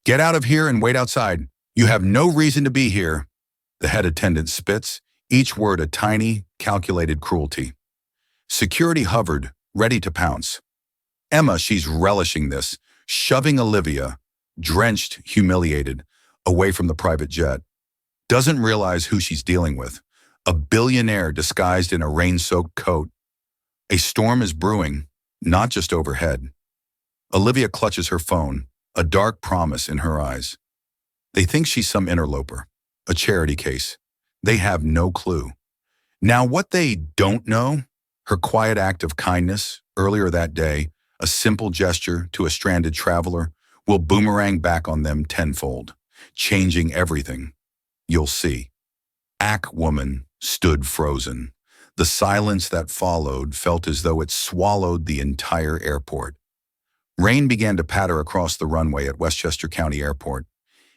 Get out of here and wait outside. You have no reason to be here. The head attendant spits, each word a tiny, calculated cruelty. Security hovered, ready to pounce. Emma, she's relishing this, shoving Olivia, drenched, humiliated, away from the private jet. Doesn't realize who she's dealing with. A billionaire disguised in a rain-soaked coat. A storm is brewing, not just overhead. Olivia clutches her phone, a dark promise in her eyes. They think she's some interloper, a charity case. They have no clue. Now, what they don't know, her quiet act of kindness earlier that day, a simple gesture to a stranded traveler, will boomerang back on them tenfold, changing everything. You'll see. Ack woman stood frozen. The silence that followed felt as though it swallowed the entire airport. Rain began to patter across the runway at Westchester County Airport,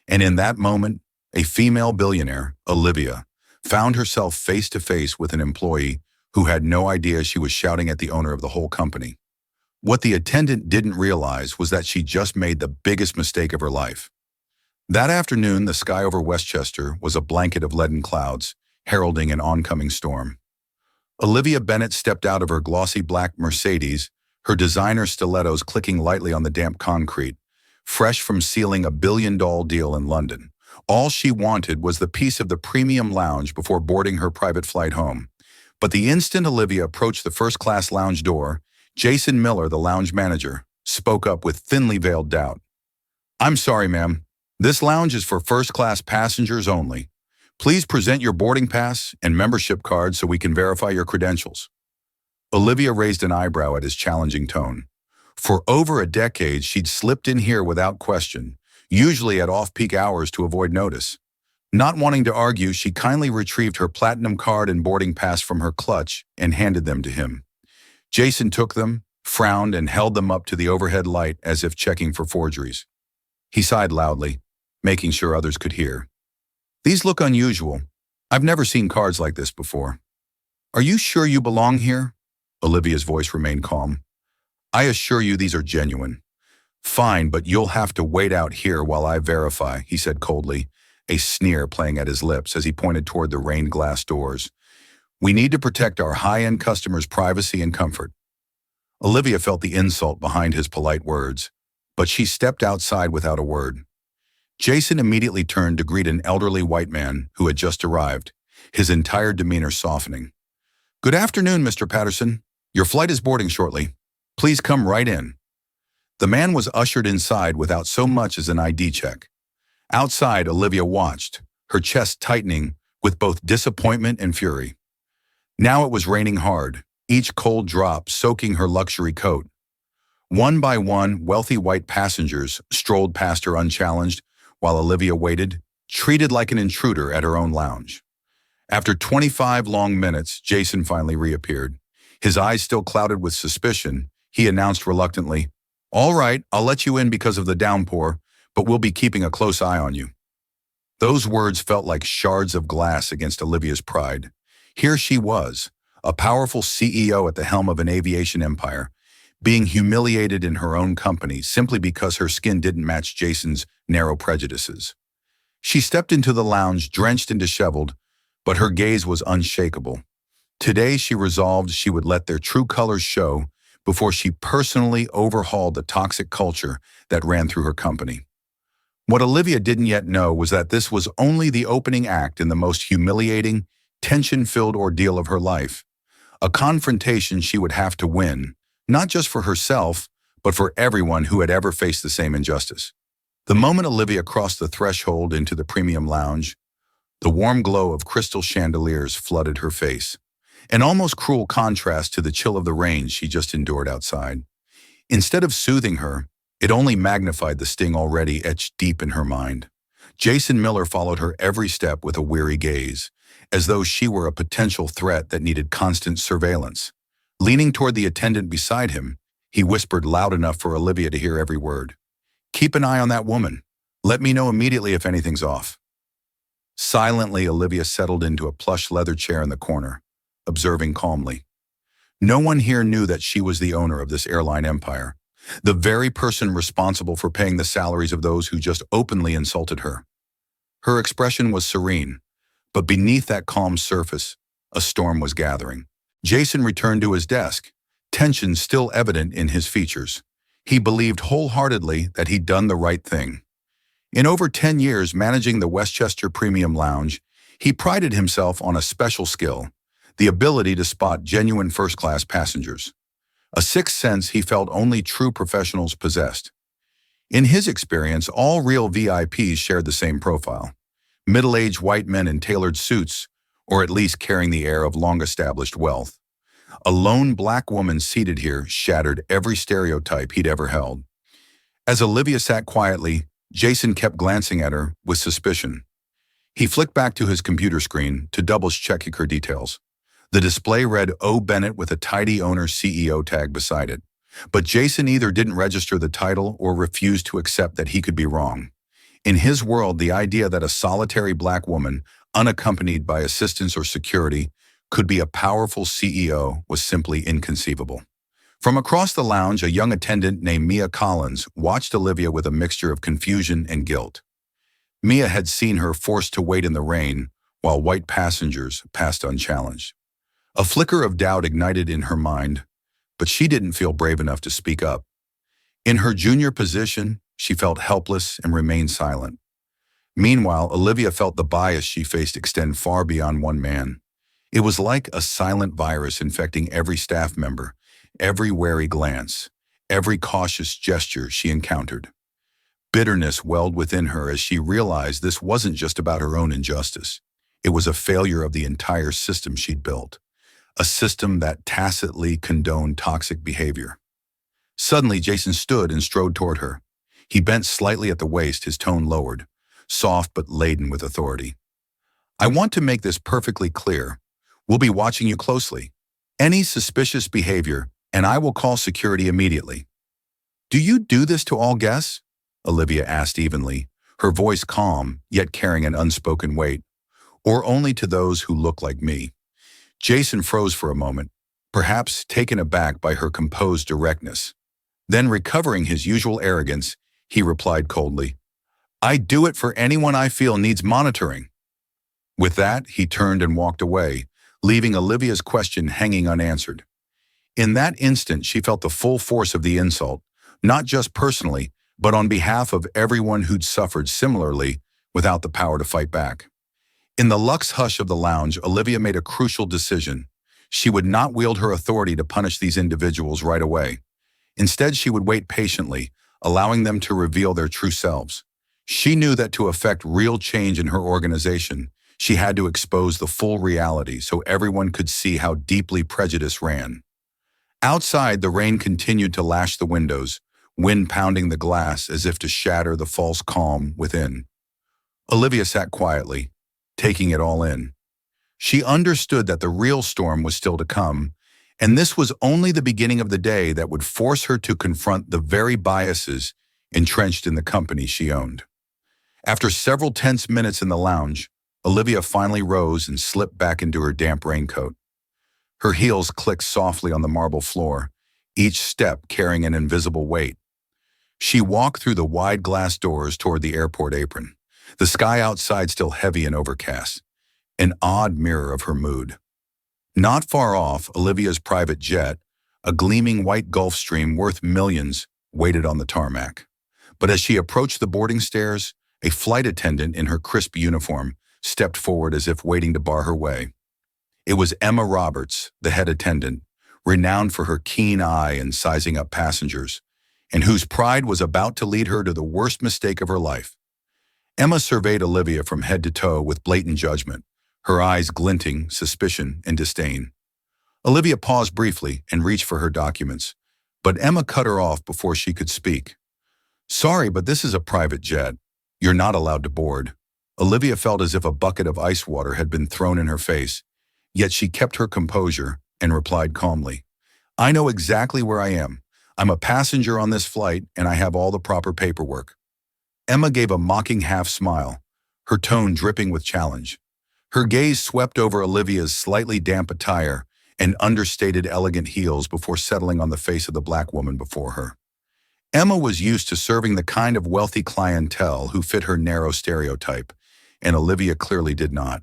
and in that moment, a female billionaire, Olivia, found herself face to face with an employee who had no idea she was shouting at the owner of the whole company. What the attendant didn't realize was that she just made the biggest mistake of her life. That afternoon, the sky over Westchester was a blanket of leaden clouds, heralding an oncoming storm. Olivia Bennett stepped out of her glossy black Mercedes, her designer stilettos clicking lightly on the damp concrete, fresh from sealing a billion-dollar deal in London. All she wanted was the piece of the premium lounge before boarding her private flight home. But the instant Olivia approached the first-class lounge door, Jason Miller, the lounge manager, spoke up with thinly veiled doubt. "I'm sorry, ma'am. This lounge is for first-class passengers only. Please present your boarding pass and membership card so we can verify your credentials." Olivia raised an eyebrow at his challenging tone. For over a decade, she'd slipped in here without question, usually at off-peak hours to avoid notice. Not wanting to argue, she kindly retrieved her platinum card and boarding pass from her clutch and handed them to him. Jason took them, frowned, and held them up to the overhead light as if checking for forgeries. He sighed loudly, making sure others could hear. "These look unusual. I've never seen cards like this before." "Are you sure you belong here?" Olivia's voice remained calm. "I assure you these are genuine." "Fine, but you'll have to wait out here while I verify," he said coldly, a sneer playing at his lips as he pointed toward the rained glass doors. "We need to protect our high-end customers' privacy and comfort." Olivia felt the insult behind his polite words, but she stepped outside without a word. Jason immediately turned to greet an elderly white man who had just arrived, his entire demeanor softening. "Good afternoon, Mr. Patterson. Your flight is boarding shortly. Please come right in." The man was ushered inside without so much as an ID check. Outside, Olivia watched, her chest tightening with both disappointment and fury. Now it was raining hard, each cold drop soaking her luxury coat. One by one, wealthy white passengers strolled past her unchallenged, while Olivia waited, treated like an intruder at her own lounge. After 25 long minutes, Jason finally reappeared. His eyes still clouded with suspicion, he announced reluctantly, "All right, I'll let you in because of the downpour, but we'll be keeping a close eye on you." Those words felt like shards of glass against Olivia's pride. Here she was, a powerful CEO at the helm of an aviation empire, being humiliated in her own company simply because her skin didn't match Jason's narrow prejudices. She stepped into the lounge drenched and disheveled, but her gaze was unshakable. Today she resolved she would let their true colors show before she personally overhauled the toxic culture that ran through her company. What Olivia didn't yet know was that this was only the opening act in the most humiliating, tension-filled ordeal of her life. A confrontation she would have to win, not just for herself, but for everyone who had ever faced the same injustice. The moment Olivia crossed the threshold into the premium lounge, the warm glow of crystal chandeliers flooded her face, an almost cruel contrast to the chill of the rain she just endured outside. Instead of soothing her, it only magnified the sting already etched deep in her mind. Jason Miller followed her every step with a weary gaze, as though she were a potential threat that needed constant surveillance. Leaning toward the attendant beside him, he whispered loud enough for Olivia to hear every word. "Keep an eye on that woman. Let me know immediately if anything's off." Silently, Olivia settled into a plush leather chair in the corner, observing calmly. No one here knew that she was the owner of this airline empire, the very person responsible for paying the salaries of those who just openly insulted her. Her expression was serene, but beneath that calm surface, a storm was gathering. Jason returned to his desk, tension still evident in his features. He believed wholeheartedly that he'd done the right thing. In over 10 years managing the Westchester Premium Lounge, he prided himself on a special skill, the ability to spot genuine first-class passengers. A sixth sense he felt only true professionals possessed. In his experience, all real VIPs shared the same profile. Middle-aged white men in tailored suits, or at least carrying the air of long-established wealth. A lone black woman seated here shattered every stereotype he'd ever held. As Olivia sat quietly, Jason kept glancing at her with suspicion. He flicked back to his computer screen to double-check her details. The display read O. Bennett with a tidy owner CEO tag beside it. But Jason either didn't register the title or refused to accept that he could be wrong. In his world, the idea that a solitary black woman, unaccompanied by assistants or security, could be a powerful CEO was simply inconceivable. From across the lounge, a young attendant named Mia Collins watched Olivia with a mixture of confusion and guilt. Mia had seen her forced to wait in the rain while white passengers passed unchallenged. A flicker of doubt ignited in her mind, but she didn't feel brave enough to speak up. In her junior position, she felt helpless and remained silent. Meanwhile, Olivia felt the bias she faced extend far beyond one man. It was like a silent virus infecting every staff member, every wary glance, every cautious gesture she encountered. Bitterness welled within her as she realized this wasn't just about her own injustice. It was a failure of the entire system she'd built, a system that tacitly condoned toxic behavior. Suddenly, Jason stood and strode toward her. He bent slightly at the waist, his tone lowered, soft but laden with authority. I want to make this perfectly clear. We'll be watching you closely. Any suspicious behavior, and I will call security immediately. Do you do this to all guests? Olivia asked evenly, her voice calm, yet carrying an unspoken weight. Or only to those who look like me? Jason froze for a moment, perhaps taken aback by her composed directness. Then, recovering his usual arrogance, he replied coldly, I do it for anyone I feel needs monitoring. With that, he turned and walked away, leaving Olivia's question hanging unanswered. In that instant, she felt the full force of the insult, not just personally, but on behalf of everyone who'd suffered similarly without the power to fight back. In the luxe hush of the lounge, Olivia made a crucial decision. She would not wield her authority to punish these individuals right away. Instead, she would wait patiently, allowing them to reveal their true selves. She knew that to effect real change in her organization, she had to expose the full reality so everyone could see how deeply prejudice ran. Outside, the rain continued to lash the windows, wind pounding the glass as if to shatter the false calm within. Olivia sat quietly, taking it all in. She understood that the real storm was still to come, and this was only the beginning of the day that would force her to confront the very biases entrenched in the company she owned. After several tense minutes in the lounge, Olivia finally rose and slipped back into her damp raincoat. Her heels clicked softly on the marble floor, each step carrying an invisible weight. She walked through the wide glass doors toward the airport apron, the sky outside still heavy and overcast, an odd mirror of her mood. Not far off, Olivia's private jet, a gleaming white Gulfstream worth millions, waited on the tarmac. But as she approached the boarding stairs, a flight attendant in her crisp uniform stepped forward as if waiting to bar her way. It was Emma Roberts, the head attendant, renowned for her keen eye and sizing up passengers, and whose pride was about to lead her to the worst mistake of her life. Emma surveyed Olivia from head to toe with blatant judgment, her eyes glinting suspicion and disdain. Olivia paused briefly and reached for her documents, but Emma cut her off before she could speak. Sorry, but this is a private jet. You're not allowed to board. Olivia felt as if a bucket of ice water had been thrown in her face, yet she kept her composure and replied calmly, I know exactly where I am. I'm a passenger on this flight and I have all the proper paperwork. Emma gave a mocking half-smile, her tone dripping with challenge. Her gaze swept over Olivia's slightly damp attire and understated elegant heels before settling on the face of the black woman before her. Emma was used to serving the kind of wealthy clientele who fit her narrow stereotype, and Olivia clearly did not.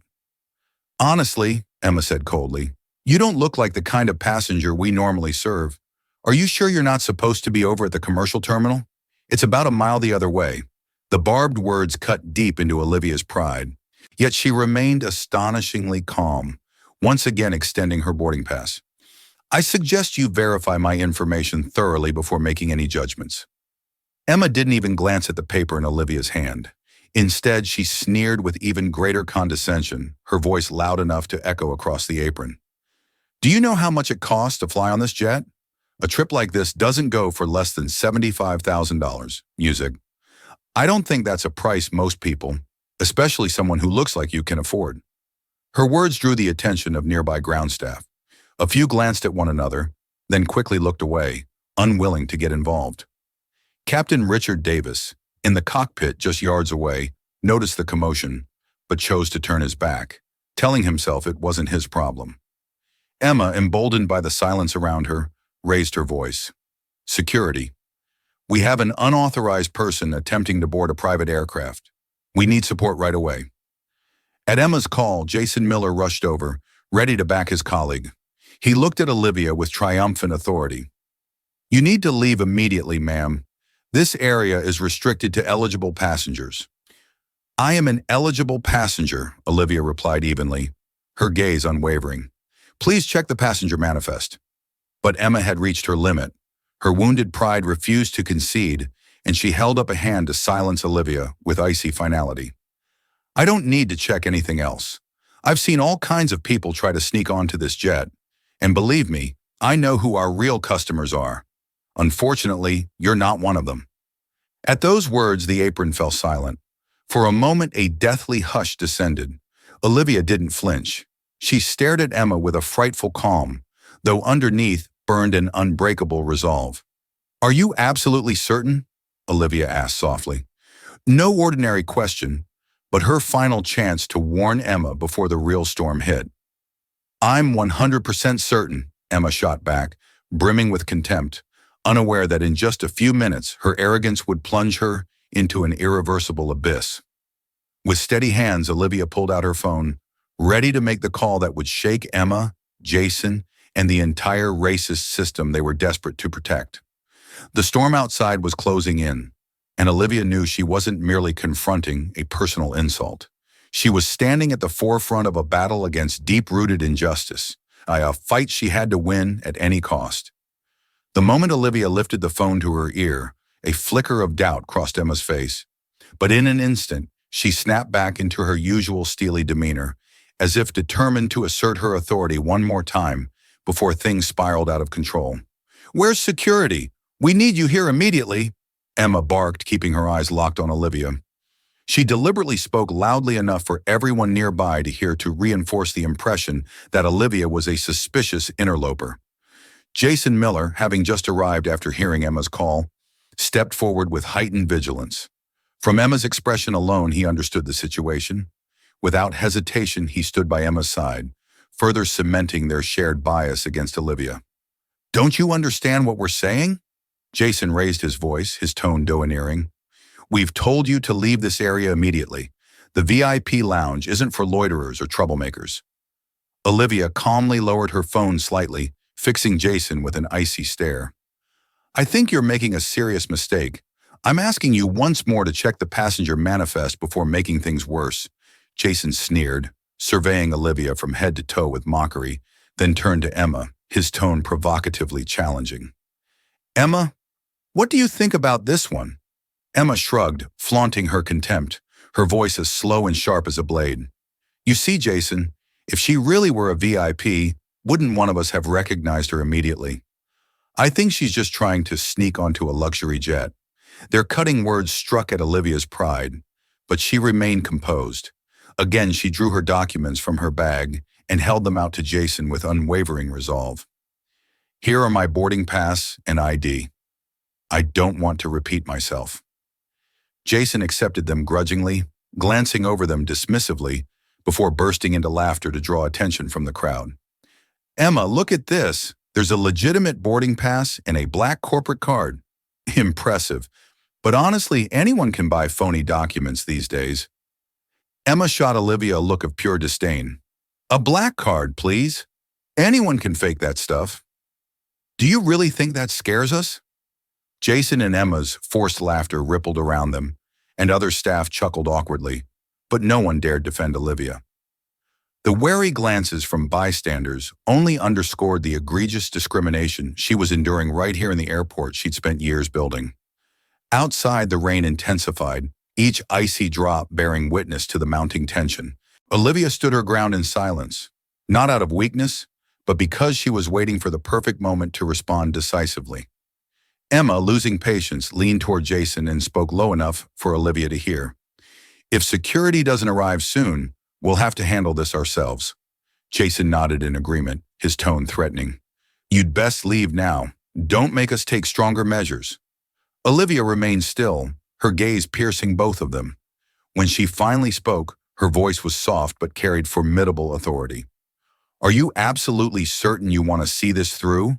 Honestly, Emma said coldly, you don't look like the kind of passenger we normally serve. Are you sure you're not supposed to be over at the commercial terminal? It's about a mile the other way. The barbed words cut deep into Olivia's pride, yet she remained astonishingly calm, once again extending her boarding pass. I suggest you verify my information thoroughly before making any judgments. Emma didn't even glance at the paper in Olivia's hand. Instead, she sneered with even greater condescension, her voice loud enough to echo across the apron. Do you know how much it costs to fly on this jet? A trip like this doesn't go for less than $75,000. Music. I don't think that's a price most people, especially someone who looks like you, can afford. Her words drew the attention of nearby ground staff. A few glanced at one another, then quickly looked away, unwilling to get involved. Captain Richard Davis, in the cockpit just yards away, noticed the commotion, but chose to turn his back, telling himself it wasn't his problem. Emma, emboldened by the silence around her, raised her voice. Security. We have an unauthorized person attempting to board a private aircraft. We need support right away. At Emma's call, Jason Miller rushed over, ready to back his colleague. He looked at Olivia with triumphant authority. You need to leave immediately, ma'am. This area is restricted to eligible passengers. I am an eligible passenger, Olivia replied evenly, her gaze unwavering. Please check the passenger manifest. But Emma had reached her limit. Her wounded pride refused to concede, and she held up a hand to silence Olivia with icy finality. I don't need to check anything else. I've seen all kinds of people try to sneak onto this jet. And believe me, I know who our real customers are. Unfortunately, you're not one of them. At those words, the apron fell silent. For a moment, a deathly hush descended. Olivia didn't flinch. She stared at Emma with a frightful calm, though underneath burned an unbreakable resolve. Are you absolutely certain? Olivia asked softly. No ordinary question, but her final chance to warn Emma before the real storm hit. I'm 100% certain, Emma shot back, brimming with contempt, unaware that in just a few minutes her arrogance would plunge her into an irreversible abyss. With steady hands, Olivia pulled out her phone, ready to make the call that would shake Emma, Jason, and the entire racist system they were desperate to protect. The storm outside was closing in, and Olivia knew she wasn't merely confronting a personal insult. She was standing at the forefront of a battle against deep-rooted injustice, a fight she had to win at any cost. The moment Olivia lifted the phone to her ear, a flicker of doubt crossed Emma's face. But in an instant, she snapped back into her usual steely demeanor, as if determined to assert her authority one more time before things spiraled out of control. Where's security? We need you here immediately, Emma barked, keeping her eyes locked on Olivia. She deliberately spoke loudly enough for everyone nearby to hear to reinforce the impression that Olivia was a suspicious interloper. Jason Miller, having just arrived after hearing Emma's call, stepped forward with heightened vigilance. From Emma's expression alone, he understood the situation. Without hesitation, he stood by Emma's side, further cementing their shared bias against Olivia. Don't you understand what we're saying? Jason raised his voice, his tone domineering. We've told you to leave this area immediately. The VIP lounge isn't for loiterers or troublemakers. Olivia calmly lowered her phone slightly, fixing Jason with an icy stare. I think you're making a serious mistake. I'm asking you once more to check the passenger manifest before making things worse. Jason sneered, surveying Olivia from head to toe with mockery, then turned to Emma, his tone provocatively challenging. Emma, what do you think about this one? Emma shrugged, flaunting her contempt, her voice as slow and sharp as a blade. You see, Jason, if she really were a VIP, wouldn't one of us have recognized her immediately? I think she's just trying to sneak onto a luxury jet. Their cutting words struck at Olivia's pride, but she remained composed. Again, she drew her documents from her bag and held them out to Jason with unwavering resolve. Here are my boarding pass and ID. I don't want to repeat myself. Jason accepted them grudgingly, glancing over them dismissively before bursting into laughter to draw attention from the crowd. Emma, look at this. There's a legitimate boarding pass and a black corporate card. Impressive. But honestly, anyone can buy phony documents these days. Emma shot Olivia a look of pure disdain. A black card, please. Anyone can fake that stuff. Do you really think that scares us? Jason and Emma's forced laughter rippled around them, and other staff chuckled awkwardly, but no one dared defend Olivia. The wary glances from bystanders only underscored the egregious discrimination she was enduring right here in the airport she'd spent years building. Outside, the rain intensified, each icy drop bearing witness to the mounting tension. Olivia stood her ground in silence, not out of weakness, but because she was waiting for the perfect moment to respond decisively. Emma, losing patience, leaned toward Jason and spoke low enough for Olivia to hear. If security doesn't arrive soon, we'll have to handle this ourselves. Jason nodded in agreement, his tone threatening. You'd best leave now. Don't make us take stronger measures. Olivia remained still, her gaze piercing both of them. When she finally spoke, her voice was soft but carried formidable authority. Are you absolutely certain you want to see this through?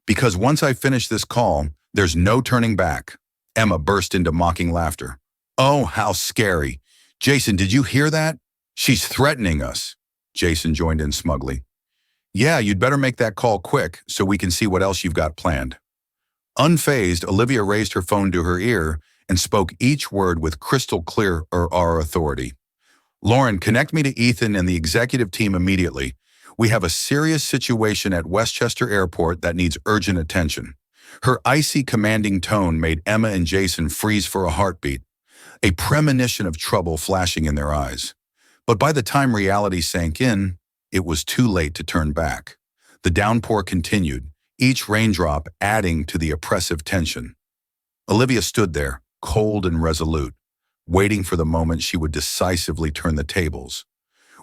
Because once I finish this call, there's no turning back. Emma burst into mocking laughter. Oh, how scary. Jason, did you hear that? She's threatening us. Jason joined in smugly. Yeah, you'd better make that call quick so we can see what else you've got planned. Unfazed, Olivia raised her phone to her ear and spoke each word with crystal clear authority. Lauren, connect me to Ethan and the executive team immediately. We have a serious situation at Westchester Airport that needs urgent attention. Her icy, commanding tone made Emma and Jason freeze for a heartbeat, a premonition of trouble flashing in their eyes. But by the time reality sank in, it was too late to turn back. The downpour continued, each raindrop adding to the oppressive tension. Olivia stood there, cold and resolute, waiting for the moment she would decisively turn the tables,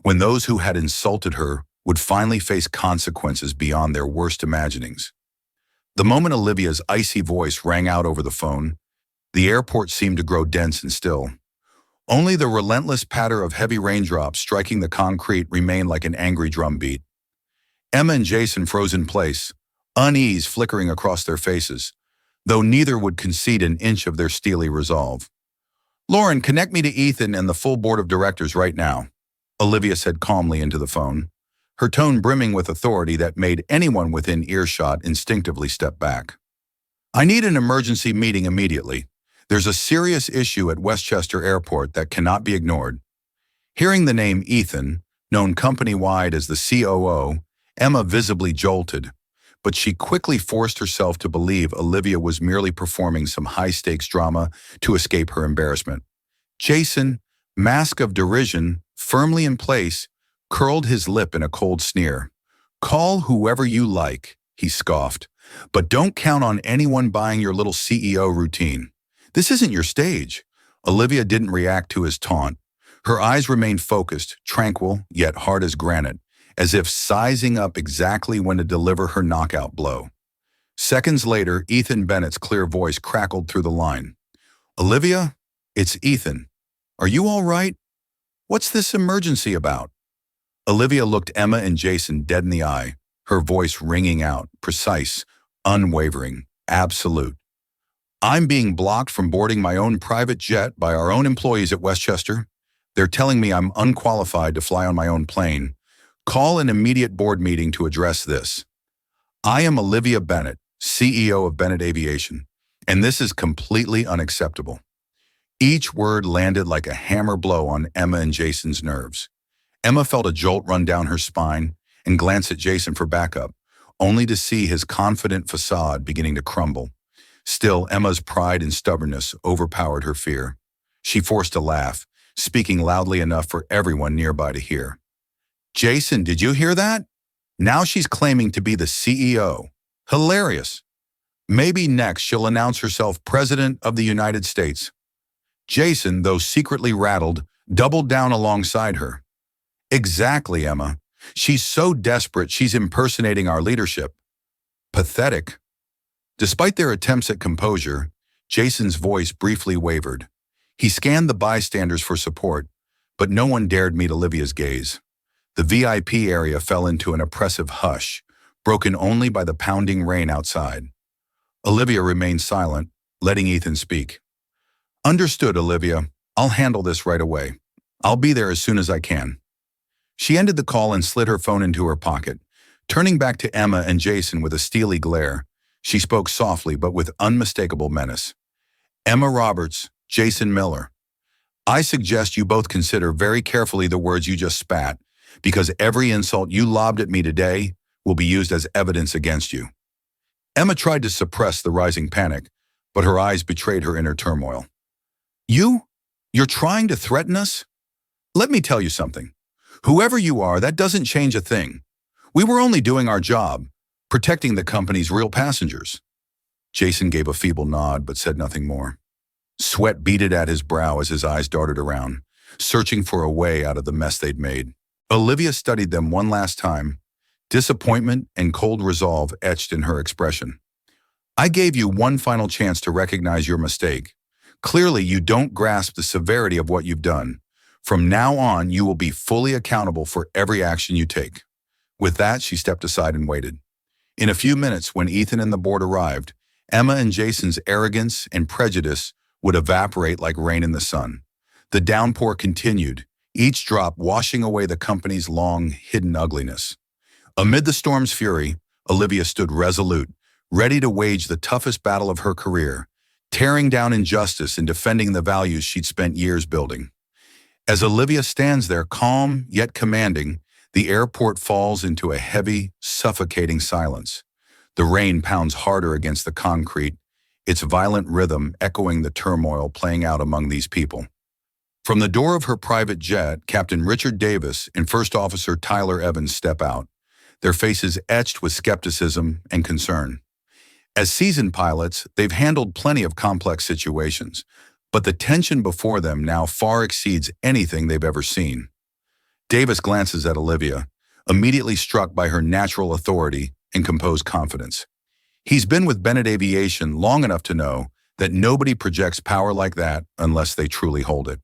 when those who had insulted her would finally face consequences beyond their worst imaginings. The moment Olivia's icy voice rang out over the phone, the airport seemed to grow dense and still. Only the relentless patter of heavy raindrops striking the concrete remained like an angry drumbeat. Emma and Jason froze in place, unease flickering across their faces, though neither would concede an inch of their steely resolve. Lauren, connect me to Ethan and the full board of directors right now, Olivia said calmly into the phone, her tone brimming with authority that made anyone within earshot instinctively step back. I need an emergency meeting immediately. There's a serious issue at Westchester Airport that cannot be ignored. Hearing the name Ethan, known company-wide as the COO, Emma visibly jolted, but she quickly forced herself to believe Olivia was merely performing some high-stakes drama to escape her embarrassment. Jason, mask of derision firmly in place, curled his lip in a cold sneer. Call whoever you like, he scoffed, but don't count on anyone buying your little CEO routine. This isn't your stage. Olivia didn't react to his taunt. Her eyes remained focused, tranquil, yet hard as granite, as if sizing up exactly when to deliver her knockout blow. Seconds later, Ethan Bennett's clear voice crackled through the line. Olivia, it's Ethan. Are you all right? What's this emergency about? Olivia looked Emma and Jason dead in the eye, her voice ringing out, precise, unwavering, absolute. I'm being blocked from boarding my own private jet by our own employees at Westchester. They're telling me I'm unqualified to fly on my own plane. Call an immediate board meeting to address this. I am Olivia Bennett, CEO of Bennett Aviation, and this is completely unacceptable. Each word landed like a hammer blow on Emma and Jason's nerves. Emma felt a jolt run down her spine and glanced at Jason for backup, only to see his confident facade beginning to crumble. Still, Emma's pride and stubbornness overpowered her fear. She forced a laugh, speaking loudly enough for everyone nearby to hear. Jason, did you hear that? Now she's claiming to be the CEO. Hilarious. Maybe next she'll announce herself President of the United States. Jason, though secretly rattled, doubled down alongside her. Exactly, Emma. She's so desperate she's impersonating our leadership. Pathetic. Despite their attempts at composure, Jason's voice briefly wavered. He scanned the bystanders for support, but no one dared meet Olivia's gaze. The VIP area fell into an oppressive hush, broken only by the pounding rain outside. Olivia remained silent, letting Ethan speak. Understood, Olivia. I'll handle this right away. I'll be there as soon as I can. She ended the call and slid her phone into her pocket. Turning back to Emma and Jason with a steely glare, she spoke softly but with unmistakable menace. Emma Roberts, Jason Miller. I suggest you both consider very carefully the words you just spat, because every insult you lobbed at me today will be used as evidence against you. Emma tried to suppress the rising panic, but her eyes betrayed her inner turmoil. You're trying to threaten us? Let me tell you something. Whoever you are, that doesn't change a thing. We were only doing our job, protecting the company's real passengers. Jason gave a feeble nod but said nothing more. Sweat beaded at his brow as his eyes darted around, searching for a way out of the mess they'd made. Olivia studied them one last time, disappointment and cold resolve etched in her expression. I gave you one final chance to recognize your mistake. Clearly, you don't grasp the severity of what you've done. From now on, you will be fully accountable for every action you take. With that, she stepped aside and waited. In a few minutes, when Ethan and the board arrived, Emma and Jason's arrogance and prejudice would evaporate like rain in the sun. The downpour continued, each drop washing away the company's long, hidden ugliness. Amid the storm's fury, Olivia stood resolute, ready to wage the toughest battle of her career, tearing down injustice and defending the values she'd spent years building. As Olivia stands there calm yet commanding, the airport falls into a heavy, suffocating silence. The rain pounds harder against the concrete, its violent rhythm echoing the turmoil playing out among these people. From the door of her private jet, Captain Richard Davis and First Officer Tyler Evans step out, their faces etched with skepticism and concern. As seasoned pilots, they've handled plenty of complex situations, but the tension before them now far exceeds anything they've ever seen. Davis glances at Olivia, immediately struck by her natural authority and composed confidence. He's been with Bennett Aviation long enough to know that nobody projects power like that unless they truly hold it.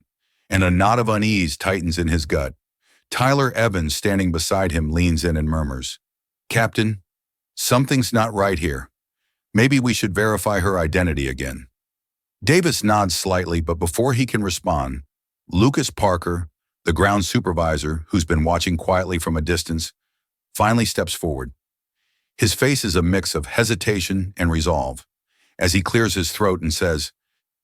And a knot of unease tightens in his gut. Tyler Evans, standing beside him, leans in and murmurs, "Captain, something's not right here. Maybe we should verify her identity again." Davis nods slightly, but before he can respond, Lucas Parker, the ground supervisor who's been watching quietly from a distance, finally steps forward. His face is a mix of hesitation and resolve as he clears his throat and says,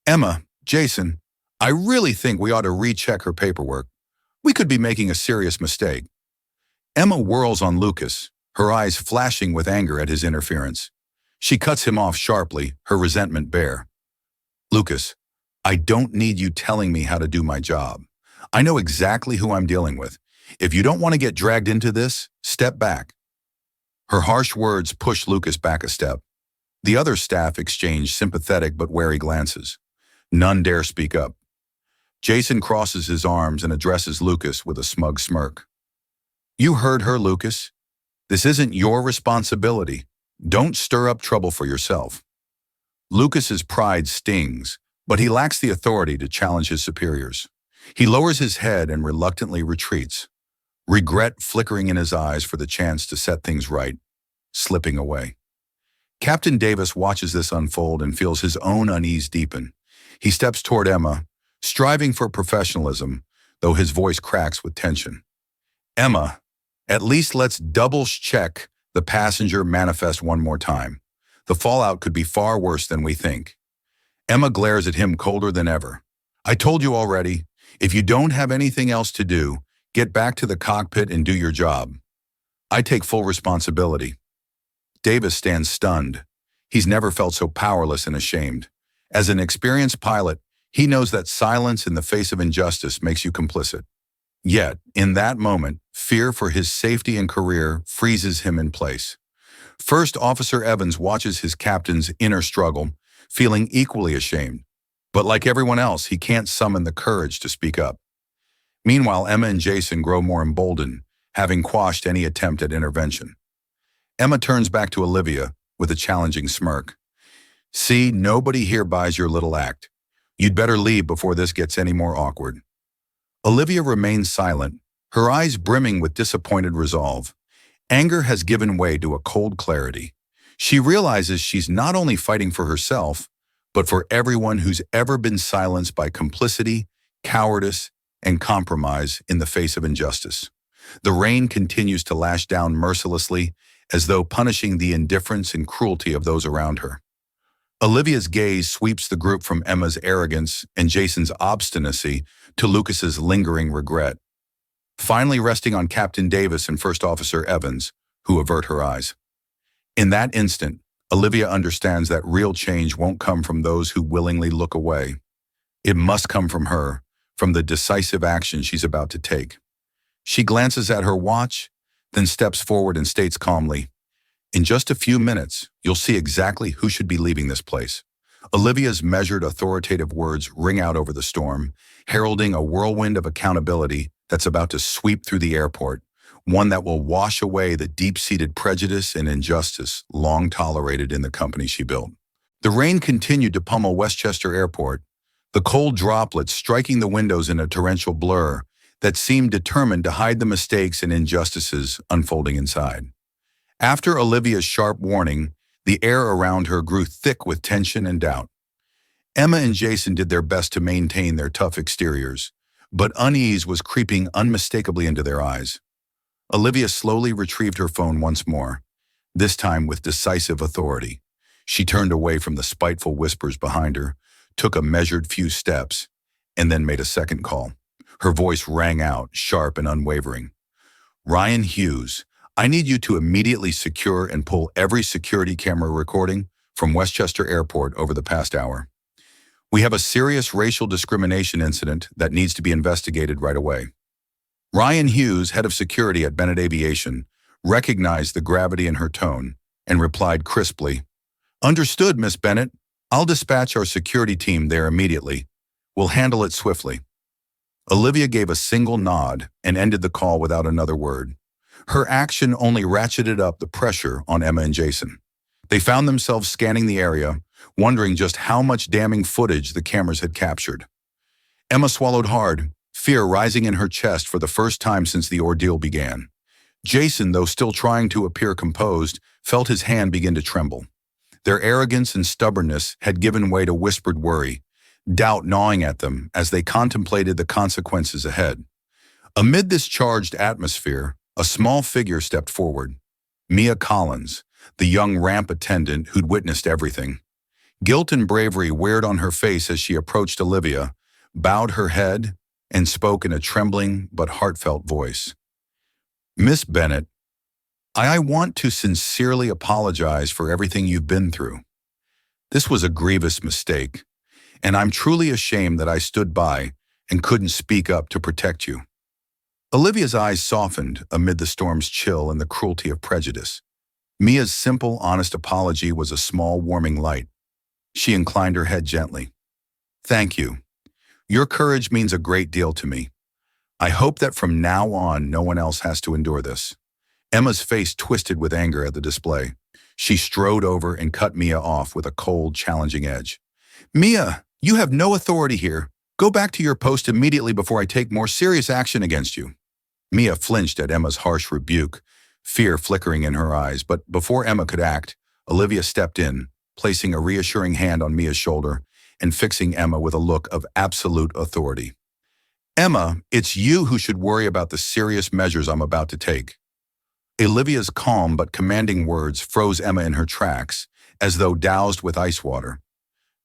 "Emma, Jason, I really think we ought to recheck her paperwork. We could be making a serious mistake." Emma whirls on Lucas, her eyes flashing with anger at his interference. She cuts him off sharply, her resentment bare. "Lucas, I don't need you telling me how to do my job. I know exactly who I'm dealing with. If you don't want to get dragged into this, step back." Her harsh words push Lucas back a step. The other staff exchange sympathetic but wary glances. None dare speak up. Jason crosses his arms and addresses Lucas with a smug smirk. "You heard her, Lucas. This isn't your responsibility. Don't stir up trouble for yourself." Lucas's pride stings, but he lacks the authority to challenge his superiors. He lowers his head and reluctantly retreats, regret flickering in his eyes for the chance to set things right, slipping away. Captain Davis watches this unfold and feels his own unease deepen. He steps toward Emma, striving for professionalism, though his voice cracks with tension. "Emma, at least let's double-check the passenger manifest one more time. The fallout could be far worse than we think." Emma glares at him colder than ever. "I told you already, if you don't have anything else to do, get back to the cockpit and do your job. I take full responsibility." Davis stands stunned. He's never felt so powerless and ashamed. As an experienced pilot, he knows that silence in the face of injustice makes you complicit. Yet, in that moment, fear for his safety and career freezes him in place. First Officer Evans watches his captain's inner struggle, feeling equally ashamed. But like everyone else, he can't summon the courage to speak up. Meanwhile, Emma and Jason grow more emboldened, having quashed any attempt at intervention. Emma turns back to Olivia with a challenging smirk. "See, nobody here buys your little act. You'd better leave before this gets any more awkward." Olivia remains silent, her eyes brimming with disappointed resolve. Anger has given way to a cold clarity. She realizes she's not only fighting for herself, but for everyone who's ever been silenced by complicity, cowardice, and compromise in the face of injustice. The rain continues to lash down mercilessly, as though punishing the indifference and cruelty of those around her. Olivia's gaze sweeps the group from Emma's arrogance and Jason's obstinacy to Lucas's lingering regret, finally resting on Captain Davis and First Officer Evans, who avert her eyes. In that instant, Olivia understands that real change won't come from those who willingly look away. It must come from her, from the decisive action she's about to take. She glances at her watch, then steps forward and states calmly, "In just a few minutes, you'll see exactly who should be leaving this place." Olivia's measured, authoritative words ring out over the storm, heralding a whirlwind of accountability that's about to sweep through the airport, one that will wash away the deep-seated prejudice and injustice long tolerated in the company she built. The rain continued to pummel Westchester Airport, the cold droplets striking the windows in a torrential blur that seemed determined to hide the mistakes and injustices unfolding inside. After Olivia's sharp warning, the air around her grew thick with tension and doubt. Emma and Jason did their best to maintain their tough exteriors, but unease was creeping unmistakably into their eyes. Olivia slowly retrieved her phone once more, this time with decisive authority. She turned away from the spiteful whispers behind her, took a measured few steps, and then made a second call. Her voice rang out, sharp and unwavering. "Ryan Hughes, I need you to immediately secure and pull every security camera recording from Westchester Airport over the past hour. We have a serious racial discrimination incident that needs to be investigated right away." Ryan Hughes, head of security at Bennett Aviation, recognized the gravity in her tone and replied crisply, "Understood, Miss Bennett. I'll dispatch our security team there immediately. We'll handle it swiftly." Olivia gave a single nod and ended the call without another word. Her action only ratcheted up the pressure on Emma and Jason. They found themselves scanning the area, wondering just how much damning footage the cameras had captured. Emma swallowed hard, fear rising in her chest for the first time since the ordeal began. Jason, though still trying to appear composed, felt his hand begin to tremble. Their arrogance and stubbornness had given way to whispered worry, doubt gnawing at them as they contemplated the consequences ahead. Amid this charged atmosphere, a small figure stepped forward. Mia Collins, the young ramp attendant who'd witnessed everything. Guilt and bravery weared on her face as she approached Olivia, bowed her head, and spoke in a trembling but heartfelt voice. "Miss Bennett, I want to sincerely apologize for everything you've been through. This was a grievous mistake, and I'm truly ashamed that I stood by and couldn't speak up to protect you." Olivia's eyes softened amid the storm's chill and the cruelty of prejudice. Mia's simple, honest apology was a small, warming light. She inclined her head gently. "Thank you. Your courage means a great deal to me. I hope that from now on no one else has to endure this." Emma's face twisted with anger at the display. She strode over and cut Mia off with a cold, challenging edge. "Mia, you have no authority here. Go back to your post immediately before I take more serious action against you." Mia flinched at Emma's harsh rebuke, fear flickering in her eyes, but before Emma could act, Olivia stepped in, placing a reassuring hand on Mia's shoulder and fixing Emma with a look of absolute authority. "Emma, it's you who should worry about the serious measures I'm about to take." Olivia's calm but commanding words froze Emma in her tracks, as though doused with ice water.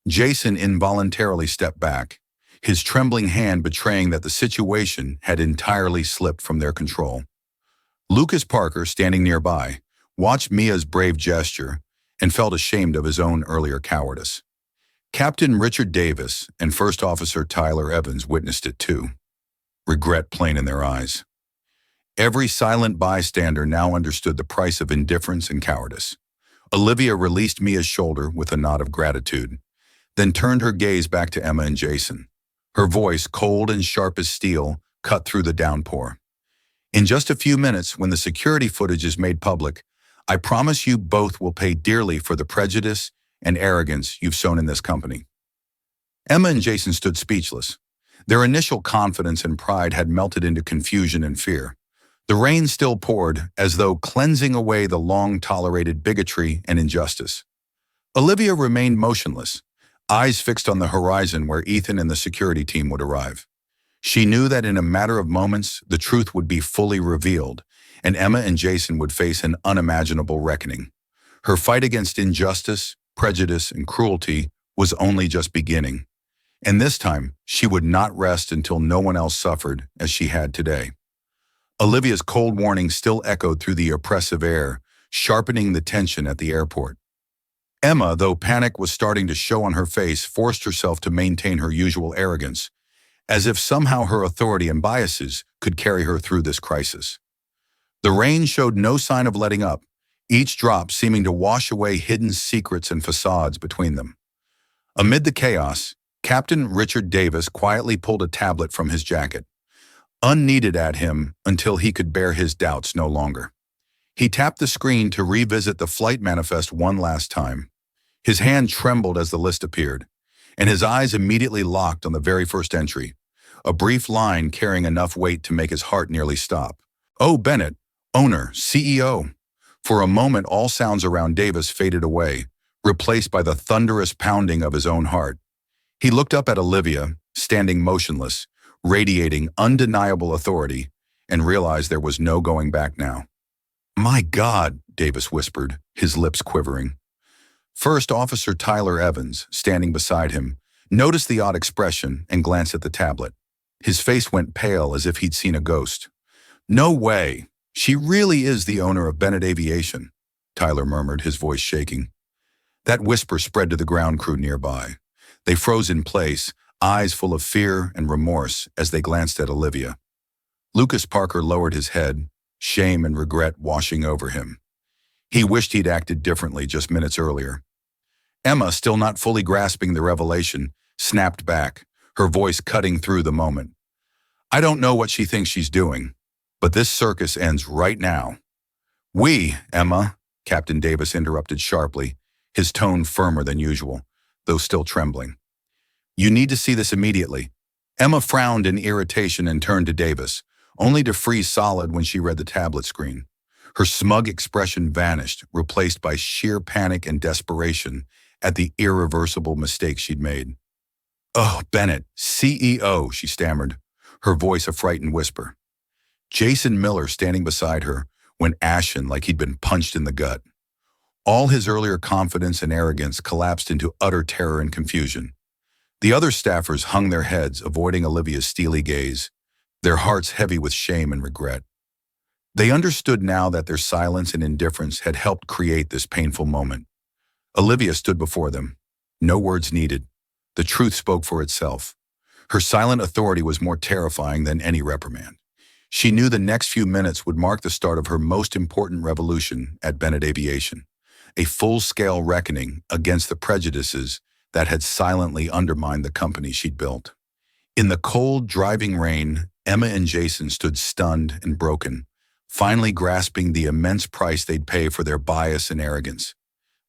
Jason involuntarily stepped back, his trembling hand betraying that the situation had entirely slipped from their control. Lucas Parker, standing nearby, watched Mia's brave gesture and felt ashamed of his own earlier cowardice. Captain Richard Davis and First Officer Tyler Evans witnessed it too, regret plain in their eyes. Every silent bystander now understood the price of indifference and cowardice. Olivia released Mia's shoulder with a nod of gratitude, then turned her gaze back to Emma and Jason. Her voice, cold and sharp as steel, cut through the downpour. "In just a few minutes, when the security footage is made public, I promise you both will pay dearly for the prejudice and arrogance you've sown in this company." Emma and Jason stood speechless. Their initial confidence and pride had melted into confusion and fear. The rain still poured, as though cleansing away the long-tolerated bigotry and injustice. Olivia remained motionless, eyes fixed on the horizon where Ethan and the security team would arrive. She knew that in a matter of moments, the truth would be fully revealed, and Emma and Jason would face an unimaginable reckoning. Her fight against injustice, prejudice, and cruelty was only just beginning. And this time, she would not rest until no one else suffered as she had today. Olivia's cold warning still echoed through the oppressive air, sharpening the tension at the airport. Emma, though panic was starting to show on her face, forced herself to maintain her usual arrogance, as if somehow her authority and biases could carry her through this crisis. The rain showed no sign of letting up, each drop seeming to wash away hidden secrets and facades between them. Amid the chaos, Captain Richard Davis quietly pulled a tablet from his jacket, unneeded at him until he could bear his doubts no longer. He tapped the screen to revisit the flight manifest one last time. His hand trembled as the list appeared, and his eyes immediately locked on the very first entry, a brief line carrying enough weight to make his heart nearly stop. "Oh, Bennett, owner, CEO." For a moment, all sounds around Davis faded away, replaced by the thunderous pounding of his own heart. He looked up at Olivia, standing motionless, radiating undeniable authority, and realized there was no going back now. "My God," Davis whispered, his lips quivering. First Officer Tyler Evans, standing beside him, noticed the odd expression and glanced at the tablet. His face went pale as if he'd seen a ghost. "No way. She really is the owner of Bennett Aviation," Tyler murmured, his voice shaking. That whisper spread to the ground crew nearby. They froze in place, eyes full of fear and remorse as they glanced at Olivia. Lucas Parker lowered his head, shame and regret washing over him. He wished he'd acted differently just minutes earlier. Emma, still not fully grasping the revelation, snapped back, her voice cutting through the moment. "I don't know what she thinks she's doing, but this circus ends right now." Emma," Captain Davis interrupted sharply, his tone firmer than usual, though still trembling. "You need to see this immediately." Emma frowned in irritation and turned to Davis, only to freeze solid when she read the tablet screen. Her smug expression vanished, replaced by sheer panic and desperation at the irreversible mistake she'd made. "Oh, Bennett, CEO," she stammered, her voice a frightened whisper. Jason Miller, standing beside her, went ashen like he'd been punched in the gut. All his earlier confidence and arrogance collapsed into utter terror and confusion. The other staffers hung their heads, avoiding Olivia's steely gaze, their hearts heavy with shame and regret. They understood now that their silence and indifference had helped create this painful moment. Olivia stood before them. No words needed. The truth spoke for itself. Her silent authority was more terrifying than any reprimand. She knew the next few minutes would mark the start of her most important revolution at Bennett Aviation, a full-scale reckoning against the prejudices that had silently undermined the company she'd built. In the cold, driving rain, Emma and Jason stood stunned and broken, finally grasping the immense price they'd pay for their bias and arrogance.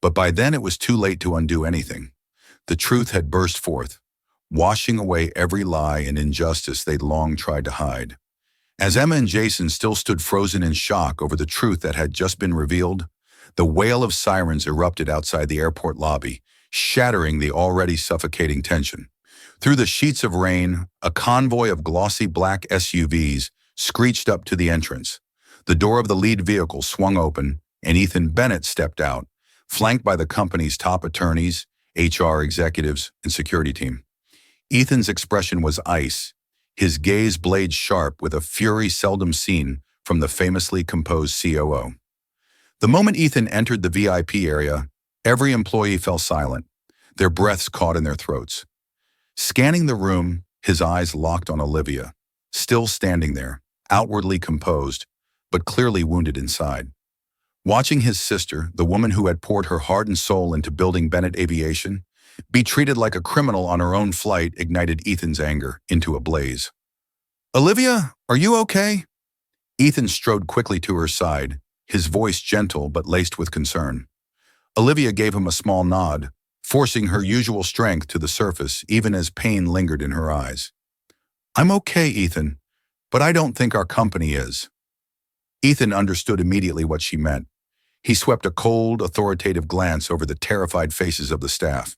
But by then it was too late to undo anything. The truth had burst forth, washing away every lie and injustice they'd long tried to hide. As Emma and Jason still stood frozen in shock over the truth that had just been revealed, the wail of sirens erupted outside the airport lobby, shattering the already suffocating tension. Through the sheets of rain, a convoy of glossy black SUVs screeched up to the entrance. The door of the lead vehicle swung open, and Ethan Bennett stepped out, flanked by the company's top attorneys, HR executives, and security team. Ethan's expression was ice, his gaze blade sharp with a fury seldom seen from the famously composed COO. The moment Ethan entered the VIP area, every employee fell silent, their breaths caught in their throats. Scanning the room, his eyes locked on Olivia, still standing there, outwardly composed, but clearly wounded inside. Watching his sister, the woman who had poured her heart and soul into building Bennett Aviation, be treated like a criminal on her own flight ignited Ethan's anger into a blaze. "Olivia, are you okay?" Ethan strode quickly to her side, his voice gentle but laced with concern. Olivia gave him a small nod, forcing her usual strength to the surface even as pain lingered in her eyes. "I'm okay, Ethan, but I don't think our company is." Ethan understood immediately what she meant. He swept a cold, authoritative glance over the terrified faces of the staff.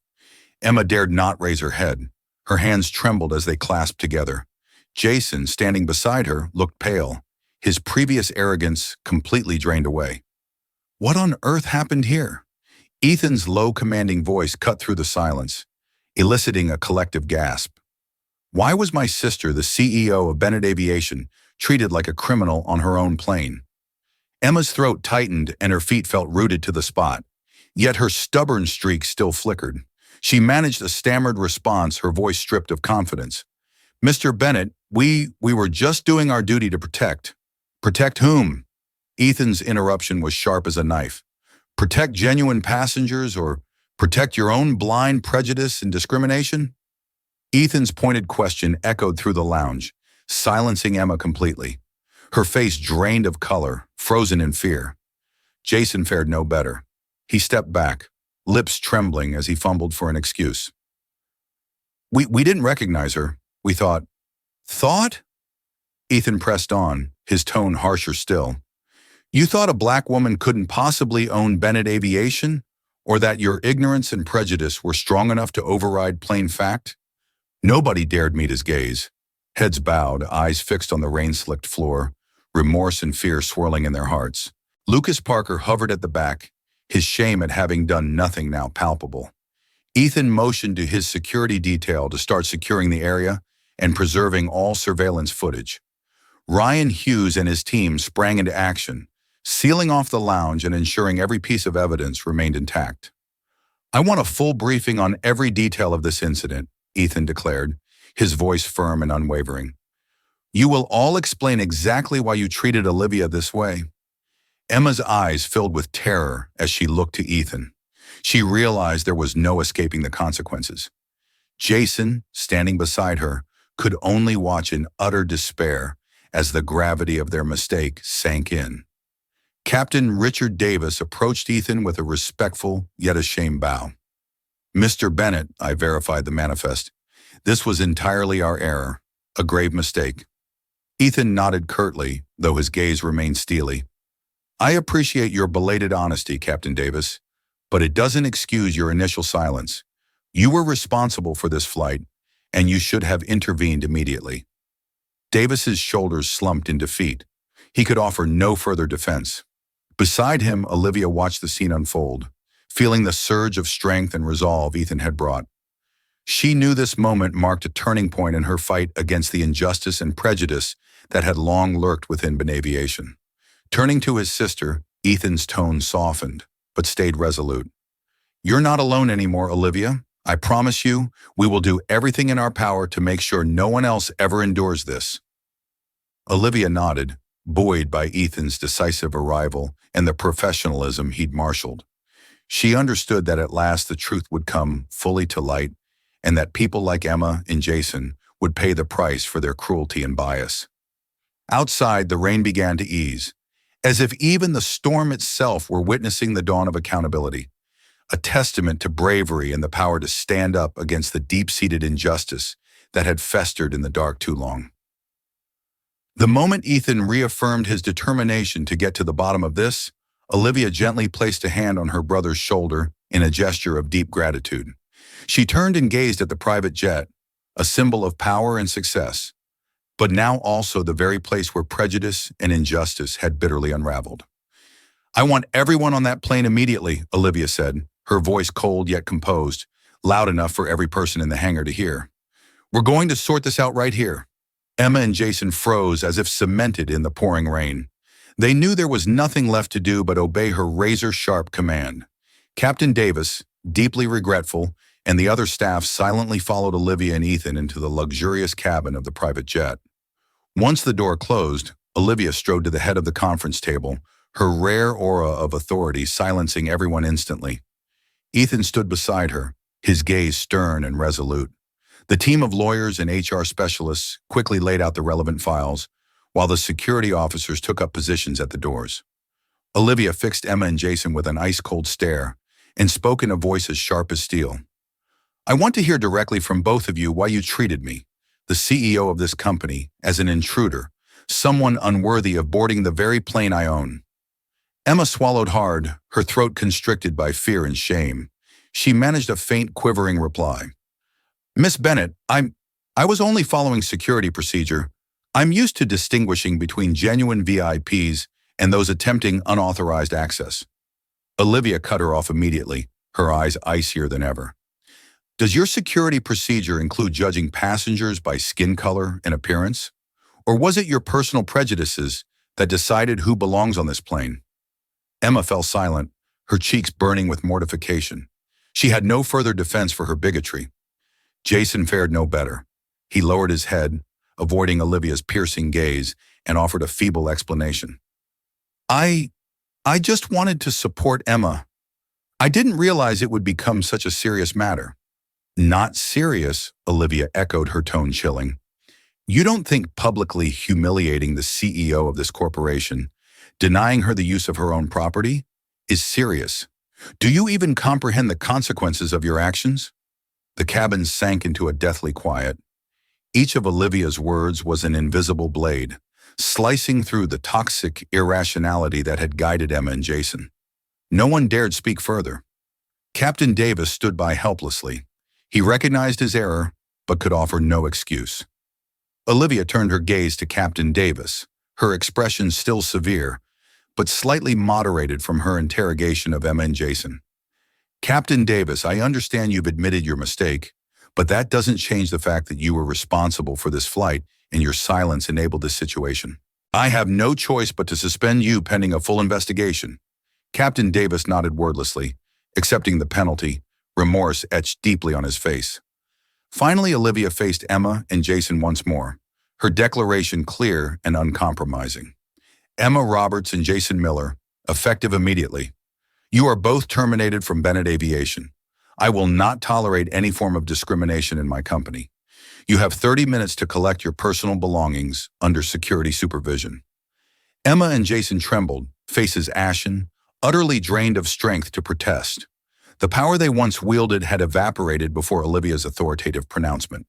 Emma dared not raise her head. Her hands trembled as they clasped together. Jason, standing beside her, looked pale, his previous arrogance completely drained away. What on earth happened here? Ethan's low, commanding voice cut through the silence, eliciting a collective gasp. Why was my sister, the CEO of Bennett Aviation, treated like a criminal on her own plane? Emma's throat tightened and her feet felt rooted to the spot, yet her stubborn streak still flickered. She managed a stammered response, her voice stripped of confidence. Mr. Bennett, we were just doing our duty to protect. Protect whom? Ethan's interruption was sharp as a knife. Protect genuine passengers or protect your own blind prejudice and discrimination? Ethan's pointed question echoed through the lounge, silencing Emma completely. Her face drained of color, frozen in fear. Jason fared no better. He stepped back, lips trembling as he fumbled for an excuse. We didn't recognize her, we thought. Thought? Ethan pressed on, his tone harsher still. You thought a black woman couldn't possibly own Bennett Aviation? Or that your ignorance and prejudice were strong enough to override plain fact? Nobody dared meet his gaze. Heads bowed, eyes fixed on the rain-slicked floor, remorse and fear swirling in their hearts. Lucas Parker hovered at the back, his shame at having done nothing now palpable. Ethan motioned to his security detail to start securing the area and preserving all surveillance footage. Ryan Hughes and his team sprang into action, sealing off the lounge and ensuring every piece of evidence remained intact. I want a full briefing on every detail of this incident, Ethan declared, his voice firm and unwavering. You will all explain exactly why you treated Olivia this way. Emma's eyes filled with terror as she looked to Ethan. She realized there was no escaping the consequences. Jason, standing beside her, could only watch in utter despair as the gravity of their mistake sank in. Captain Richard Davis approached Ethan with a respectful yet ashamed bow. Mr. Bennett, I verified the manifest. This was entirely our error, a grave mistake. Ethan nodded curtly, though his gaze remained steely. I appreciate your belated honesty, Captain Davis, but it doesn't excuse your initial silence. You were responsible for this flight, and you should have intervened immediately. Davis's shoulders slumped in defeat. He could offer no further defense. Beside him, Olivia watched the scene unfold, feeling the surge of strength and resolve Ethan had brought. She knew this moment marked a turning point in her fight against the injustice and prejudice that had long lurked within Bennett Aviation. Turning to his sister, Ethan's tone softened, but stayed resolute. You're not alone anymore, Olivia. I promise you, we will do everything in our power to make sure no one else ever endures this. Olivia nodded, buoyed by Ethan's decisive arrival and the professionalism he'd marshaled. She understood that at last the truth would come fully to light, and that people like Emma and Jason would pay the price for their cruelty and bias. Outside, the rain began to ease, as if even the storm itself were witnessing the dawn of accountability, a testament to bravery and the power to stand up against the deep-seated injustice that had festered in the dark too long. The moment Ethan reaffirmed his determination to get to the bottom of this, Olivia gently placed a hand on her brother's shoulder in a gesture of deep gratitude. She turned and gazed at the private jet, a symbol of power and success, but now also the very place where prejudice and injustice had bitterly unraveled. I want everyone on that plane immediately, Olivia said, her voice cold yet composed, loud enough for every person in the hangar to hear. We're going to sort this out right here. Emma and Jason froze as if cemented in the pouring rain. They knew there was nothing left to do but obey her razor-sharp command. Captain Davis, deeply regretful, and the other staff silently followed Olivia and Ethan into the luxurious cabin of the private jet. Once the door closed, Olivia strode to the head of the conference table, her rare aura of authority silencing everyone instantly. Ethan stood beside her, his gaze stern and resolute. The team of lawyers and HR specialists quickly laid out the relevant files, while the security officers took up positions at the doors. Olivia fixed Emma and Jason with an ice-cold stare and spoke in a voice as sharp as steel. I want to hear directly from both of you why you treated me, the CEO of this company, as an intruder, someone unworthy of boarding the very plane I own. Emma swallowed hard, her throat constricted by fear and shame. She managed a faint, quivering reply. Miss Bennett, I was only following security procedure. I'm used to distinguishing between genuine VIPs and those attempting unauthorized access. Olivia cut her off immediately, her eyes icier than ever. Does your security procedure include judging passengers by skin color and appearance? Or was it your personal prejudices that decided who belongs on this plane? Emma fell silent, her cheeks burning with mortification. She had no further defense for her bigotry. Jason fared no better. He lowered his head, avoiding Olivia's piercing gaze, and offered a feeble explanation. I just wanted to support Emma. I didn't realize it would become such a serious matter. Not serious, Olivia echoed, her tone chilling. You don't think publicly humiliating the CEO of this corporation, denying her the use of her own property, is serious? Do you even comprehend the consequences of your actions? The cabin sank into a deathly quiet. Each of Olivia's words was an invisible blade, slicing through the toxic irrationality that had guided Emma and Jason. No one dared speak further. Captain Davis stood by helplessly. He recognized his error, but could offer no excuse. Olivia turned her gaze to Captain Davis, her expression still severe, but slightly moderated from her interrogation of Emma and Jason. Captain Davis, I understand you've admitted your mistake, but that doesn't change the fact that you were responsible for this flight and your silence enabled this situation. I have no choice but to suspend you pending a full investigation. Captain Davis nodded wordlessly, accepting the penalty, remorse etched deeply on his face. Finally, Olivia faced Emma and Jason once more, her declaration clear and uncompromising. Emma Roberts and Jason Miller, effective immediately. You are both terminated from Bennett Aviation. I will not tolerate any form of discrimination in my company. You have 30 minutes to collect your personal belongings under security supervision. Emma and Jason trembled, faces ashen, utterly drained of strength to protest. The power they once wielded had evaporated before Olivia's authoritative pronouncement.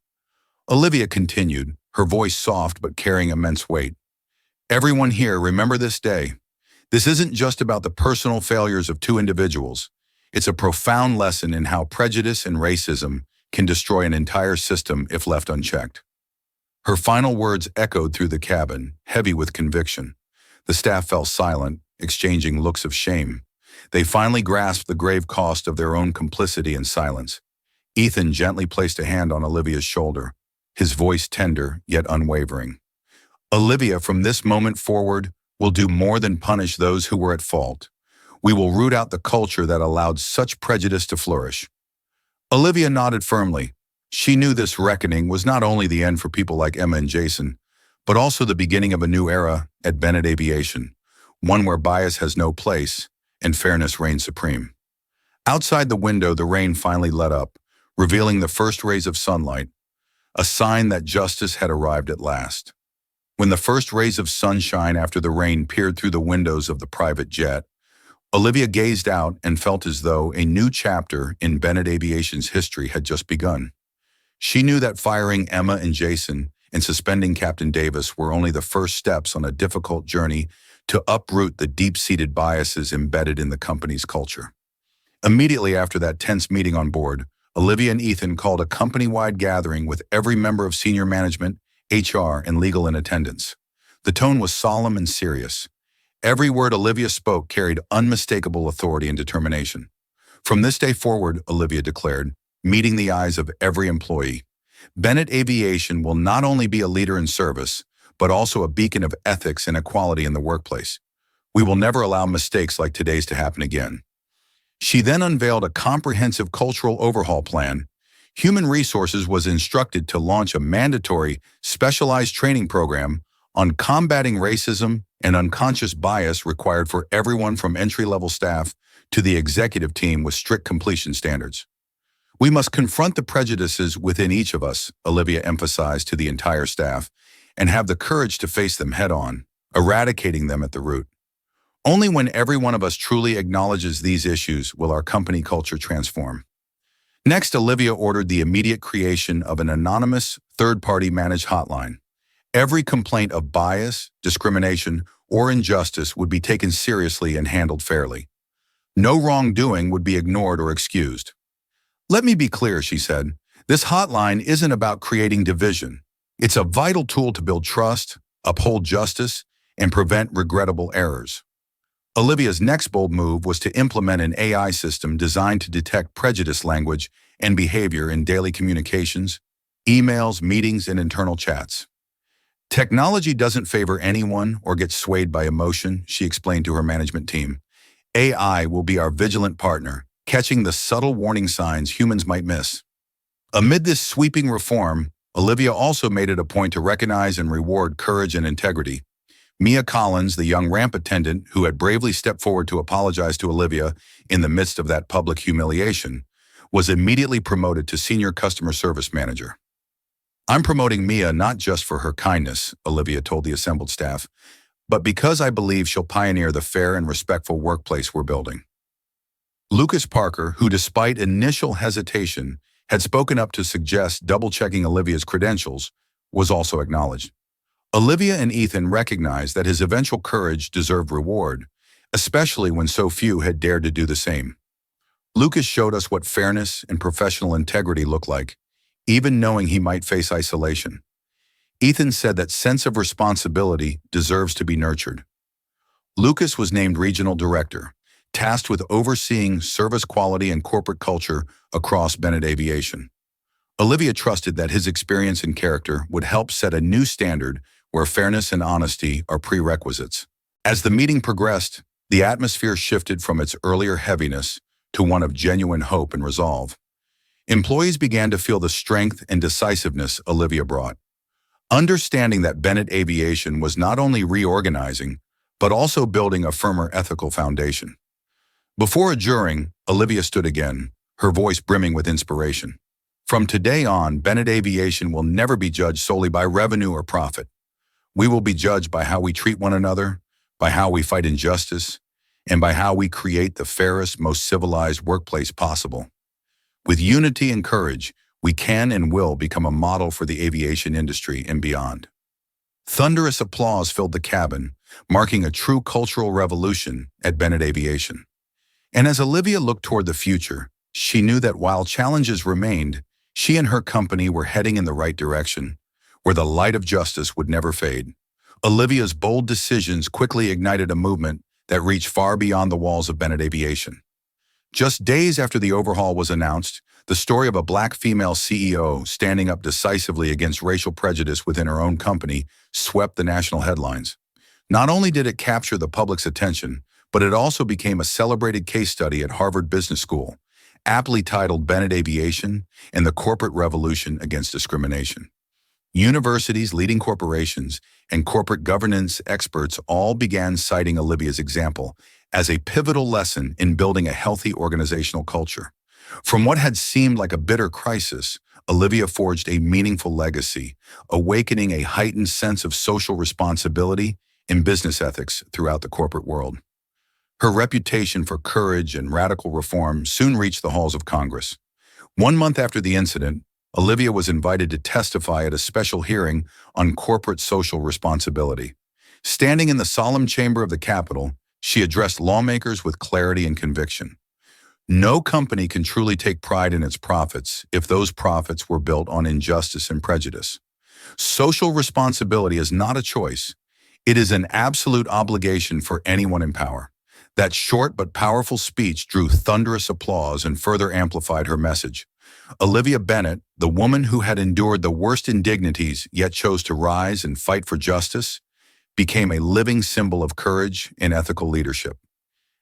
Olivia continued, her voice soft but carrying immense weight. Everyone here, remember this day. This isn't just about the personal failures of two individuals. It's a profound lesson in how prejudice and racism can destroy an entire system if left unchecked. Her final words echoed through the cabin, heavy with conviction. The staff fell silent, exchanging looks of shame. They finally grasped the grave cost of their own complicity and silence. Ethan gently placed a hand on Olivia's shoulder, his voice tender yet unwavering. Olivia, from this moment forward, will do more than punish those who were at fault. We will root out the culture that allowed such prejudice to flourish. Olivia nodded firmly. She knew this reckoning was not only the end for people like Emma and Jason, but also the beginning of a new era at Bennett Aviation, one where bias has no place and fairness reigns supreme. Outside the window, the rain finally let up, revealing the first rays of sunlight, a sign that justice had arrived at last. When the first rays of sunshine after the rain peered through the windows of the private jet, Olivia gazed out and felt as though a new chapter in Bennett Aviation's history had just begun. She knew that firing Emma and Jason and suspending Captain Davis were only the first steps on a difficult journey to uproot the deep-seated biases embedded in the company's culture. Immediately after that tense meeting on board, Olivia and Ethan called a company-wide gathering with every member of senior management, HR, and legal in attendance. The tone was solemn and serious. Every word Olivia spoke carried unmistakable authority and determination. From this day forward, Olivia declared, meeting the eyes of every employee, Bennett Aviation will not only be a leader in service, but also a beacon of ethics and equality in the workplace. We will never allow mistakes like today's to happen again. She then unveiled a comprehensive cultural overhaul plan. Human Resources was instructed to launch a mandatory, specialized training program on combating racism and unconscious bias required for everyone from entry-level staff to the executive team with strict completion standards. We must confront the prejudices within each of us, Olivia emphasized to the entire staff, and have the courage to face them head-on, eradicating them at the root. Only when every one of us truly acknowledges these issues will our company culture transform. Next, Olivia ordered the immediate creation of an anonymous, third-party managed hotline. Every complaint of bias, discrimination, or injustice would be taken seriously and handled fairly. No wrongdoing would be ignored or excused. Let me be clear, she said. This hotline isn't about creating division. It's a vital tool to build trust, uphold justice, and prevent regrettable errors. Olivia's next bold move was to implement an AI system designed to detect prejudice language and behavior in daily communications, emails, meetings, and internal chats. Technology doesn't favor anyone or get swayed by emotion, she explained to her management team. AI will be our vigilant partner, catching the subtle warning signs humans might miss. Amid this sweeping reform, Olivia also made it a point to recognize and reward courage and integrity. Mia Collins, the young ramp attendant who had bravely stepped forward to apologize to Olivia in the midst of that public humiliation, was immediately promoted to senior customer service manager. I'm promoting Mia not just for her kindness, Olivia told the assembled staff, but because I believe she'll pioneer the fair and respectful workplace we're building. Lucas Parker, who despite initial hesitation had spoken up to suggest double-checking Olivia's credentials, was also acknowledged. Olivia and Ethan recognized that his eventual courage deserved reward, especially when so few had dared to do the same. Lucas showed us what fairness and professional integrity look like, even knowing he might face isolation. Ethan said that sense of responsibility deserves to be nurtured. Lucas was named regional director, tasked with overseeing service quality and corporate culture across Bennett Aviation. Olivia trusted that his experience and character would help set a new standard where fairness and honesty are prerequisites. As the meeting progressed, the atmosphere shifted from its earlier heaviness to one of genuine hope and resolve. Employees began to feel the strength and decisiveness Olivia brought, understanding that Bennett Aviation was not only reorganizing, but also building a firmer ethical foundation. Before adjuring, Olivia stood again, her voice brimming with inspiration. From today on, Bennett Aviation will never be judged solely by revenue or profit. We will be judged by how we treat one another, by how we fight injustice, and by how we create the fairest, most civilized workplace possible. With unity and courage, we can and will become a model for the aviation industry and beyond. Thunderous applause filled the cabin, marking a true cultural revolution at Bennett Aviation. And as Olivia looked toward the future, she knew that while challenges remained, she and her company were heading in the right direction, where the light of justice would never fade. Olivia's bold decisions quickly ignited a movement that reached far beyond the walls of Bennett Aviation. Just days after the overhaul was announced, the story of a black female CEO standing up decisively against racial prejudice within her own company swept the national headlines. Not only did it capture the public's attention, but it also became a celebrated case study at Harvard Business School, aptly titled Bennett Aviation and the Corporate Revolution Against Discrimination. Universities, leading corporations, and corporate governance experts all began citing Olivia's example as a pivotal lesson in building a healthy organizational culture. From what had seemed like a bitter crisis, Olivia forged a meaningful legacy, awakening a heightened sense of social responsibility and business ethics throughout the corporate world. Her reputation for courage and radical reform soon reached the halls of Congress. 1 month after the incident, Olivia was invited to testify at a special hearing on corporate social responsibility. Standing in the solemn chamber of the Capitol, she addressed lawmakers with clarity and conviction. No company can truly take pride in its profits if those profits were built on injustice and prejudice. Social responsibility is not a choice. It is an absolute obligation for anyone in power. That short but powerful speech drew thunderous applause and further amplified her message. Olivia Bennett, the woman who had endured the worst indignities yet chose to rise and fight for justice, became a living symbol of courage and ethical leadership.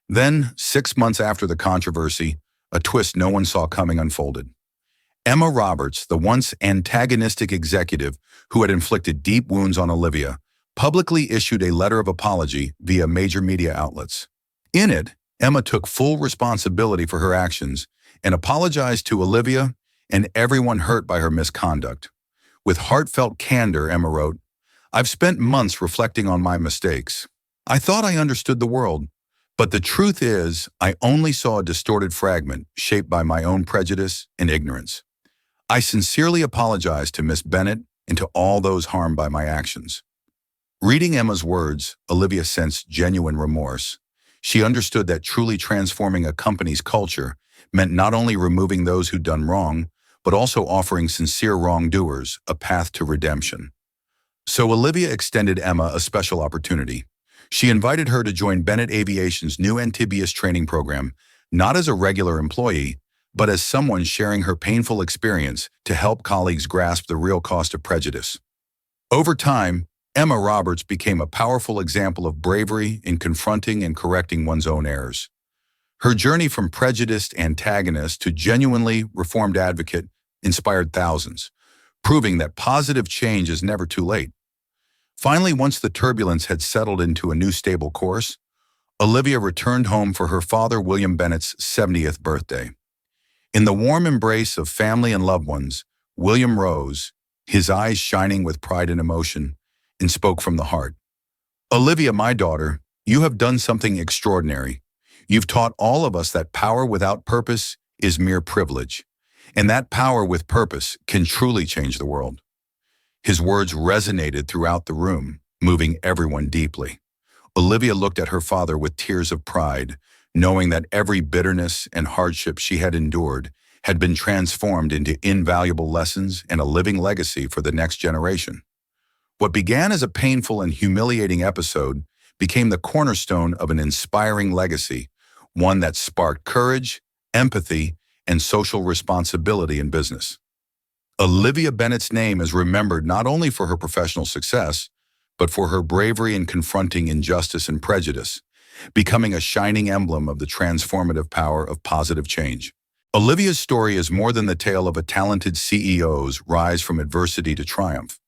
Then, 6 months after the controversy, a twist no one saw coming unfolded. Emma Roberts, the once antagonistic executive who had inflicted deep wounds on Olivia, publicly issued a letter of apology via major media outlets. In it, Emma took full responsibility for her actions and apologized to Olivia and everyone hurt by her misconduct. With heartfelt candor, Emma wrote, "I've spent months reflecting on my mistakes. I thought I understood the world, but the truth is I only saw a distorted fragment shaped by my own prejudice and ignorance. I sincerely apologize to Miss Bennett and to all those harmed by my actions." Reading Emma's words, Olivia sensed genuine remorse. She understood that truly transforming a company's culture meant not only removing those who'd done wrong, but also offering sincere wrongdoers a path to redemption. So Olivia extended Emma a special opportunity. She invited her to join Bennett Aviation's new amphibious training program, not as a regular employee, but as someone sharing her painful experience to help colleagues grasp the real cost of prejudice. Over time, Emma Roberts became a powerful example of bravery in confronting and correcting one's own errors. Her journey from prejudiced antagonist to genuinely reformed advocate inspired thousands, proving that positive change is never too late. Finally, once the turbulence had settled into a new stable course, Olivia returned home for her father William Bennett's 70th birthday. In the warm embrace of family and loved ones, William rose, his eyes shining with pride and emotion, and spoke from the heart. "Olivia, my daughter, you have done something extraordinary. You've taught all of us that power without purpose is mere privilege, and that power with purpose can truly change the world." His words resonated throughout the room, moving everyone deeply. Olivia looked at her father with tears of pride, knowing that every bitterness and hardship she had endured had been transformed into invaluable lessons and a living legacy for the next generation. What began as a painful and humiliating episode became the cornerstone of an inspiring legacy, one that sparked courage, empathy, and social responsibility in business. Olivia Bennett's name is remembered not only for her professional success, but for her bravery in confronting injustice and prejudice, becoming a shining emblem of the transformative power of positive change. Olivia's story is more than the tale of a talented CEO's rise from adversity to triumph.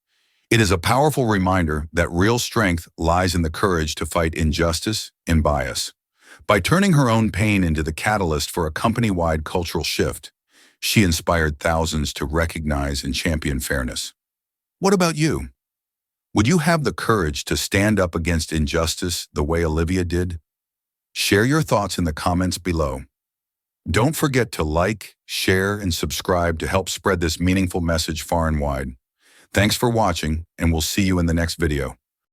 It is a powerful reminder that real strength lies in the courage to fight injustice and bias. By turning her own pain into the catalyst for a company-wide cultural shift, she inspired thousands to recognize and champion fairness. What about you? Would you have the courage to stand up against injustice the way Olivia did? Share your thoughts in the comments below. Don't forget to like, share, and subscribe to help spread this meaningful message far and wide. Thanks for watching, and we'll see you in the next video.